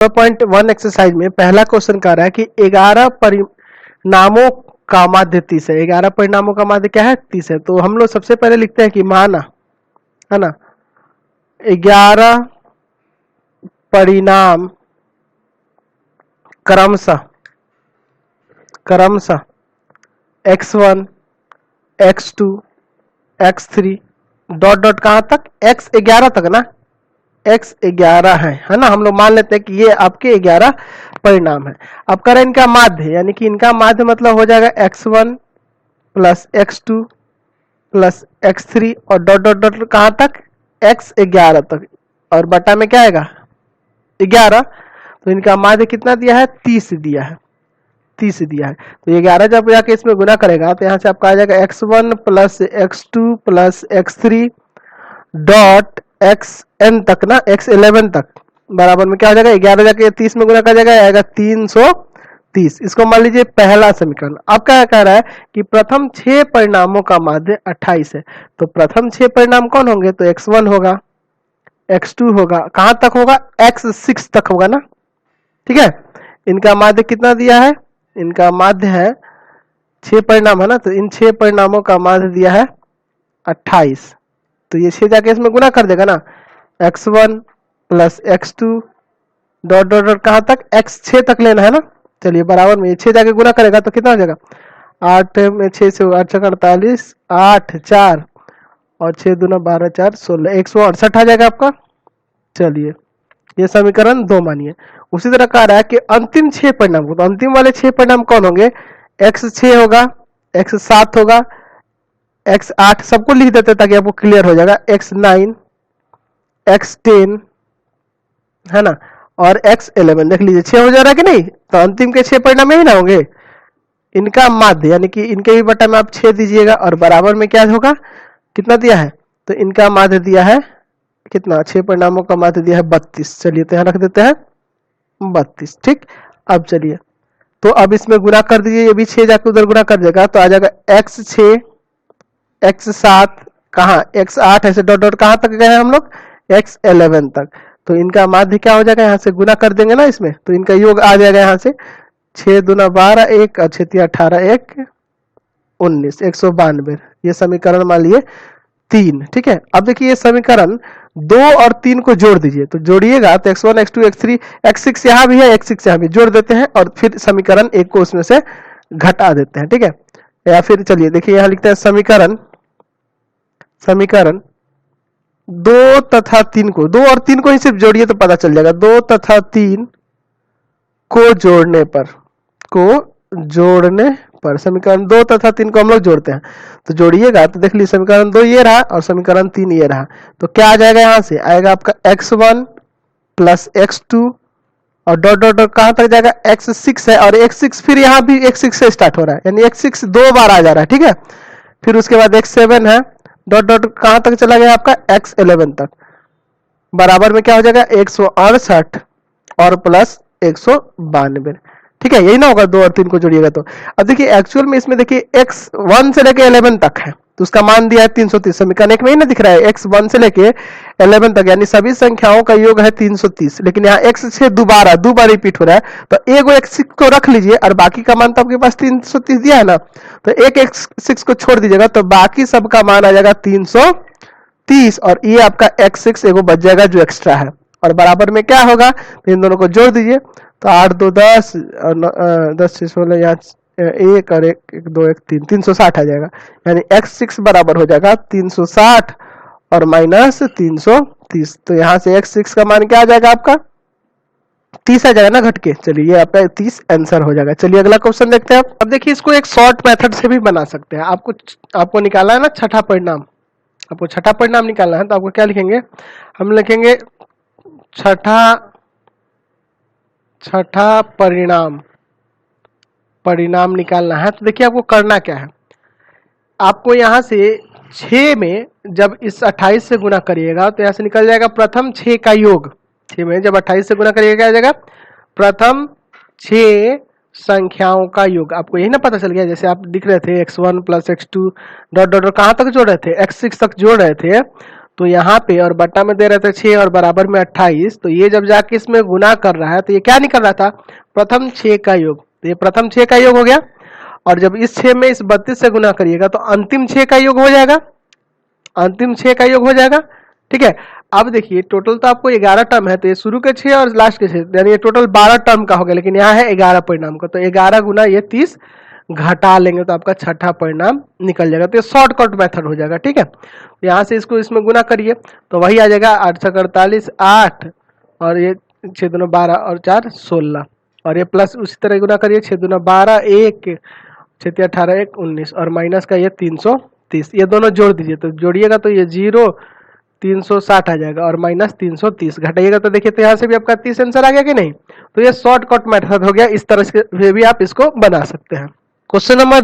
4.1 exercise में पहला question कह रहा है कि 11 परिणामों का माध्य 30 है। 11 परिणामों का माध्य क्या है? 30 है। तो हम लोग सबसे पहले लिखते हैं कि माना, है ना, 11 परिणाम क्रमशः x1 x2 x3 dot dot कहां तक? x11 तक ना, x11 है ना। हम लोग मान लेते हैं कि ये आपके 11 परिणाम है। अब करें इनका माध्य, यानी कि इनका माध्य मतलब हो जाएगा x1 plus x2 plus x3 और डॉट डॉट डॉट कहां तक? x11 तक, और बटा में क्या आएगा? 11। तो इनका माध्य कितना दिया है? 30 दिया है, 30 दिया है। तो 11 जब जाके इसमें गुना करेगा तो यहां से आपका आ जाएगा x1 plus x2 plus x3 dot xn तक ना, x11 तक, बराबर में क्या हो जाएगा? 11 जाके 30 में गुना कर जाएगा, आएगा 330। इसको मान लीजिए पहला समीकरण। अब क्या कह रहा है कि प्रथम 6 परिणामों का माध्य 28 है। तो प्रथम 6 परिणाम कौन होंगे? तो x1 होगा, x2 होगा, कहां तक होगा? x6 तक होगा ना, ठीक है। इनका माध्य कितना दिया है? इनका माध्य है 6 परिणाम है ना, तो इन 6 परिणामों का माध्य दिया है 28। तो ये 6 जाके इसमें गुना कर देगा ना, x1 plus x2 dot dot dot कहां तक? x6 तक लेना है ना। चलिए बराबर में 6 जाके गुना करेगा तो कितना हो जाएगा? 8 में 6 से 8 छक 48, 8 4 और 6 दूना 12 4 16, 168 आ जाएगा आपका। चलिए ये समीकरण 2 मानिए। उसी तरह कह रहा है कि अंतिम 6 परिणाम को, तो अंतिम वाले 6 परिणाम कौन होंगे? x6 होगा, x7 होगा, x8 सबको लिख देते ताकि आपको क्लियर हो जाएगा, x9 x10 है ना, और x11। देख लीजिए 6 हो जा रहा है कि नहीं। तो अंतिम के 6 परिणाम यही ना होंगे। इनका माध्य यानी कि इनके भी बटा में आप 6 दीजिएगा और बराबर में क्या होगा? कितना दिया है? तो इनका माध्य दिया है कितना? 6 परिणामों का माध्य दिया है 32। चलिए तो यहां रख देते हैं 32, ठीक। अब चलिए तो अब इसमें गुना कर दीजिए, ये भी 6 जाकर उधर गुना कर देगा तो आ जाएगा x6 x7 कहाँ? x8 ऐसे डॉट डॉट कहां तक गए हैं हम लोग? x11 तक। तो इनका माध्य क्या हो जाएगा? यहाँ से गुना कर देंगे ना इसमें, तो इनका योग आ जाएगा यहाँ से 6 दूना 12 1 और 6 18 1 19, 192। ये समीकरण मान लिए 3, ठीक है। अब देखिए ये समीकरण 2 और 3 को जोड़ दीजिए, तो जोड़िएगा तो x1 x2 x3 x6 यहाँ भी है, x6 यहाँ भी जोड़ देते हैं और फिर समीकरण 1 को उसमें से घटा देते हैं, ठीक है। या फिर चलिए देखिए यहां लिखते हैं समीकरण 2 तथा 3 को, 2 और 3 को ही सिर्फ जोड़िए तो पता चल जाएगा। 2 तथा 3 को जोड़ने पर समीकरण 2 तथा 3 को हम लोग जोड़ते हैं, तो जोड़िएगा तो देख लीजिए समीकरण 2 ये रहा और समीकरण 3 ये रहा। तो क्या आ जाएगा? यहां से आएगा आपका x1 प्लस x2 और डॉट डॉट डॉट कहां तक जाएगा? x6 है, और x6 फिर यहां भी x6 से स्टार्ट हो रहा है, यानी x6 2 बार आ जा रहा है, ठीक है। फिर उसके बाद x7 है, डॉट डॉट कहां तक चला गया आपका? x11 तक, बराबर में क्या हो जाएगा? 168 और प्लस 192, ठीक है। यही ना होगा 2 और 3 को जोड़िएगा तो। अब देखिए एक्चुअल में इसमें देखिए x1 से लेके 11 तक है, तो उसका मान दिया है 330। समीकरण 1 में ही ना दिख रहा है x1 से लेके 11 तक, यानी सभी संख्याओं का योग है 330। लेकिन यहाँ x6 दो बार रिपीट हो रहा है, तो एक x6 को रख लीजिए और बाकी का मान तो आपके पास 330 दिया है ना, तो एक x6 को छोड़ दीजिएगा तो बाकी सबका मान आ जाएगा 330, और ये आपका x6 एगो बच जाएगा जो एक्स्ट्रा है, और बराबर में क्या होगा? तो इन दोनों को जोड़ दीजिए तो 8 2 10 और 10 6 16, यहाँ 1 और 1 2 1 3, 360 आ जाएगा। यानी x6 बराबर हो जाएगा 360 और माइनस 330। तो यहाँ से x6 का मान क्या आ जाएगा आपका? 30 आ जाएगा ना घट के। चलिए ये आपका 30 आंसर हो जाएगा। चलिए अगला क्वेश्चन देखते हैं। अब देखिए इसको एक शॉर्ट मेथड से भी बना सकते हैं। आपको निकालना है ना छठा परिणाम, आपको छठा परिणाम निकालना है, तो आपको क्या लिखेंगे? हम लिखेंगे छठा परिणाम निकालना है। तो देखिए आपको करना क्या है, आपको यहां से 6 में जब इस 28 से गुना करिएगा तो यहां से निकल जाएगा प्रथम 6 का योग। 6 में जब 28 से गुना करिएगा क्या आ जाएगा? प्रथम 6 संख्याओं का योग। आपको यही ना पता चल गया, जैसे आप दिख रहे थे x1 plus x2 dot dot कहां तक जोड़ रहे थे? x6 तक जोड़ रहे थे, तो यहाँ पे और बट्टा में दे रहे थे 6 और बराबर में 28, तो ये जब जाके इसमें गुना कर रहा है तो ये क्या निकल रहा था, प्रथम 6 का योग। तो ये प्रथम 6 का योग हो गया, और जब इस 6 में इस 32 से गुना करिएगा तो अंतिम 6 का योग हो जाएगा, अंतिम 6 का योग हो जाएगा। ठीक है, अब देखिए टोटल तो आपको 11 टर्म है, तो ये शुरू के 6 और लास्ट के 6, यानी ये टोटल 12 टर्म का हो गया, लेकिन यहाँ है 11 परिणाम का, तो 11 गुना ये 30 घटा लेंगे तो आपका छठा परिणाम निकल जाएगा। तो ये शॉर्टकट मेथड हो जाएगा। ठीक है, यहाँ से इसको इसमें गुना करिए तो वही आ जाएगा 8 छक 48, 8 और ये 6 दूना 12 और 4 16, और ये प्लस उसी तरह गुना करिए 6 दूना 12, 1 6 18 1 19, और माइनस का ये 330, ये दोनों जोड़ दीजिए तो जोड़िएगा तो ये 0 360 आ जाएगा, और माइनस 330 घटाइएगा तो देखिए तो यहाँ से भी आपका 30 आंसर आ गया कि नहीं। तो ये शॉर्टकट मेथड हो गया, इस तरह से भी आप इसको बना सकते हैं। Question number